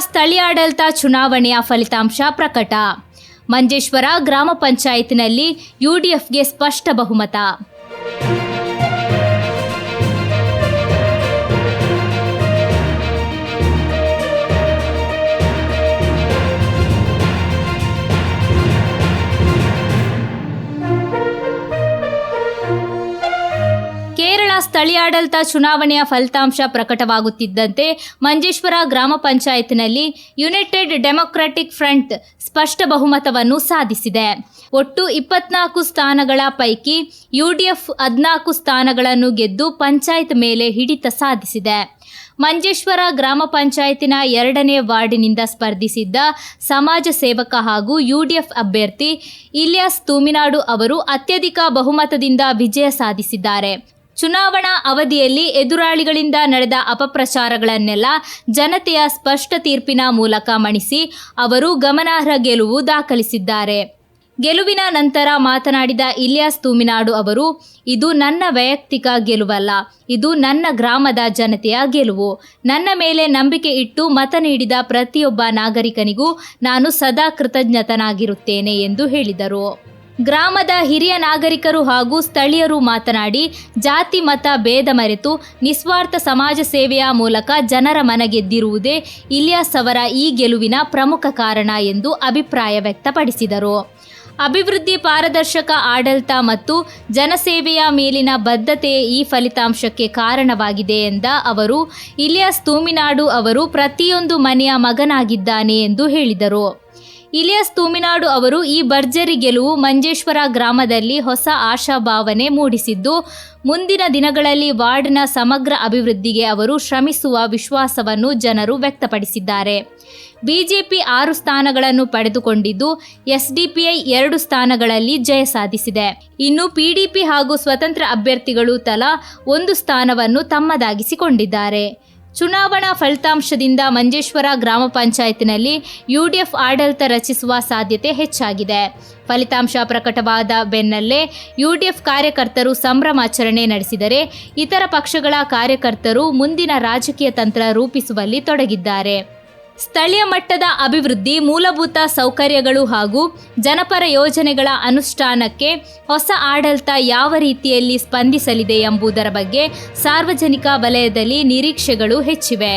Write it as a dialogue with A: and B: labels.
A: ಸ್ಥಳೀಯಾಡಳಿತ ಚುನಾವಣೆಯ ಫಲಿತಾಂಶ ಪ್ರಕಟ. ಮಂಜೇಶ್ವರ ಗ್ರಾಮ ಪಂಚಾಯತ್ನಲ್ಲಿ ಯುಡಿಎಫ್ಗೆ ಸ್ಪಷ್ಟ ಬಹುಮತ. ಸ್ಥಳೀಯಾಡಳಿತ ಚುನಾವಣೆಯ ಫಲಿತಾಂಶ ಪ್ರಕಟವಾಗುತ್ತಿದ್ದಂತೆ ಮಂಜೇಶ್ವರ ಗ್ರಾಮ ಪಂಚಾಯತ್ನಲ್ಲಿ ಯುನೈಟೆಡ್ ಡೆಮೊಕ್ರಾಟಿಕ್ ಫ್ರಂಟ್ ಸ್ಪಷ್ಟ ಬಹುಮತವನ್ನು ಸಾಧಿಸಿದೆ. ಒಟ್ಟು 24 ಸ್ಥಾನಗಳ ಪೈಕಿ ಯುಡಿಎಫ್ 14 ಸ್ಥಾನಗಳನ್ನು ಗೆದ್ದು ಪಂಚಾಯತ್ ಮೇಲೆ ಹಿಡಿತ ಸಾಧಿಸಿದೆ. ಮಂಜೇಶ್ವರ ಗ್ರಾಮ ಪಂಚಾಯತಿನ 2ನೇ ವಾರ್ಡಿನಿಂದ ಸ್ಪರ್ಧಿಸಿದ್ದ ಸಮಾಜ ಸೇವಕ ಹಾಗೂ ಯುಡಿಎಫ್ ಅಭ್ಯರ್ಥಿ ಇಲಿಯಾಸ್ ತೂಮಿನಾಡು ಅವರು ಅತ್ಯಧಿಕ ಬಹುಮತದಿಂದ ವಿಜಯ ಸಾಧಿಸಿದ್ದಾರೆ. ಚುನಾವಣಾ ಅವಧಿಯಲ್ಲಿ ಎದುರಾಳಿಗಳಿಂದ ನಡೆದ ಅಪಪ್ರಚಾರಗಳನ್ನೆಲ್ಲ ಜನತೆಯ ಸ್ಪಷ್ಟ ತೀರ್ಪಿನ ಮೂಲಕ ಮಣಿಸಿ ಅವರು ಗಮನಾರ್ಹ ಗೆಲುವು ದಾಖಲಿಸಿದ್ದಾರೆ. ಗೆಲುವಿನ ನಂತರ ಮಾತನಾಡಿದ ಇಲಿಯಾಸ್ ತೂಮಿನಾಡು ಅವರು, ಇದು ನನ್ನ ವೈಯಕ್ತಿಕ ಗೆಲುವಲ್ಲ, ಇದು ನನ್ನ ಗ್ರಾಮದ ಜನತೆಯ ಗೆಲುವು. ನನ್ನ ಮೇಲೆ ನಂಬಿಕೆ ಇಟ್ಟು ಮತ ನೀಡಿದ ಪ್ರತಿಯೊಬ್ಬ ನಾಗರಿಕನಿಗೂ ನಾನು ಸದಾ ಕೃತಜ್ಞತನಾಗಿರುತ್ತೇನೆ ಎಂದು ಹೇಳಿದರು. ಗ್ರಾಮದ ಹಿರಿಯ ನಾಗರಿಕರು ಹಾಗೂ ಸ್ಥಳೀಯರು ಮಾತನಾಡಿ, ಜಾತಿ ಮತ ಭೇದ ಮರೆತು ನಿಸ್ವಾರ್ಥ ಸಮಾಜ ಸೇವೆಯ ಮೂಲಕ ಜನರ ಮನಗೆದ್ದಿರುವುದೇ ಇಲಿಯಾಸ್ ಅವರ ಈ ಗೆಲುವಿನ ಪ್ರಮುಖ ಕಾರಣ ಎಂದು ಅಭಿಪ್ರಾಯ ವ್ಯಕ್ತಪಡಿಸಿದರು. ಅಭಿವೃದ್ಧಿ, ಪಾರದರ್ಶಕ ಆಡಳಿತ ಮತ್ತು ಜನಸೇವೆಯ ಮೇಲಿನ ಬದ್ಧತೆ ಈ ಫಲಿತಾಂಶಕ್ಕೆ ಕಾರಣವಾಗಿದೆ ಎಂದ ಅವರು, ಇಲಿಯಾಸ್ ತೂಮಿನಾಡು ಅವರು ಪ್ರತಿಯೊಂದು ಮನೆಯ ಮಗನಾಗಿದ್ದಾನೆ ಎಂದು ಹೇಳಿದರು. ಇಲಿಯಾಸ್ ತೂಮಿನಾಡು ಅವರು ಈ ಭರ್ಜರಿ ಗೆಲುವು ಮಂಜೇಶ್ವರ ಗ್ರಾಮದಲ್ಲಿ ಹೊಸ ಆಶಾಭಾವನೆ ಮೂಡಿಸಿದ್ದು, ಮುಂದಿನ ದಿನಗಳಲ್ಲಿ ವಾರ್ಡ್ನ ಸಮಗ್ರ ಅಭಿವೃದ್ಧಿಗೆ ಅವರು ಶ್ರಮಿಸುವ ವಿಶ್ವಾಸವನ್ನು ಜನರು ವ್ಯಕ್ತಪಡಿಸಿದ್ದಾರೆ. ಬಿಜೆಪಿ 6 ಸ್ಥಾನಗಳನ್ನು ಪಡೆದುಕೊಂಡಿದ್ದು, ಎಸ್ಡಿಪಿಐ 2 ಸ್ಥಾನಗಳಲ್ಲಿ ಜಯ ಸಾಧಿಸಿದೆ. ಇನ್ನು ಪಿಡಿಪಿ ಹಾಗೂ ಸ್ವತಂತ್ರ ಅಭ್ಯರ್ಥಿಗಳು ತಲಾ 1 ಸ್ಥಾನವನ್ನು ತಮ್ಮದಾಗಿಸಿಕೊಂಡಿದ್ದಾರೆ. ಚುನಾವಣಾ ಫಲಿತಾಂಶದಿಂದ ಮಂಜೇಶ್ವರ ಗ್ರಾಮ ಪಂಚಾಯತ್ನಲ್ಲಿ ಯುಡಿಎಫ್ ಆಡಳಿತ ರಚಿಸುವ ಸಾಧ್ಯತೆ ಹೆಚ್ಚಾಗಿದೆ. ಫಲಿತಾಂಶ ಪ್ರಕಟವಾದ ಬೆನ್ನಲ್ಲೇ ಯುಡಿಎಫ್ ಕಾರ್ಯಕರ್ತರು ಸಂಭ್ರಮಾಚರಣೆ ನಡೆಸಿದರೆ, ಇತರ ಪಕ್ಷಗಳ ಕಾರ್ಯಕರ್ತರು ಮುಂದಿನ ರಾಜಕೀಯ ತಂತ್ರ ರೂಪಿಸುವಲ್ಲಿ ತೊಡಗಿದ್ದಾರೆ. ಸ್ಥಳೀಯ ಮಟ್ಟದ ಅಭಿವೃದ್ಧಿ, ಮೂಲಭೂತ ಸೌಕರ್ಯಗಳು ಹಾಗೂ ಜನಪರ ಯೋಜನೆಗಳ ಅನುಷ್ಠಾನಕ್ಕೆ ಹೊಸ ಆಡಳಿತ ಯಾವ ರೀತಿಯಲ್ಲಿ ಸ್ಪಂದಿಸಲಿದೆ ಎಂಬುದರ ಬಗ್ಗೆ ಸಾರ್ವಜನಿಕ ವಲಯದಲ್ಲಿ ನಿರೀಕ್ಷೆಗಳು ಹೆಚ್ಚಿವೆ.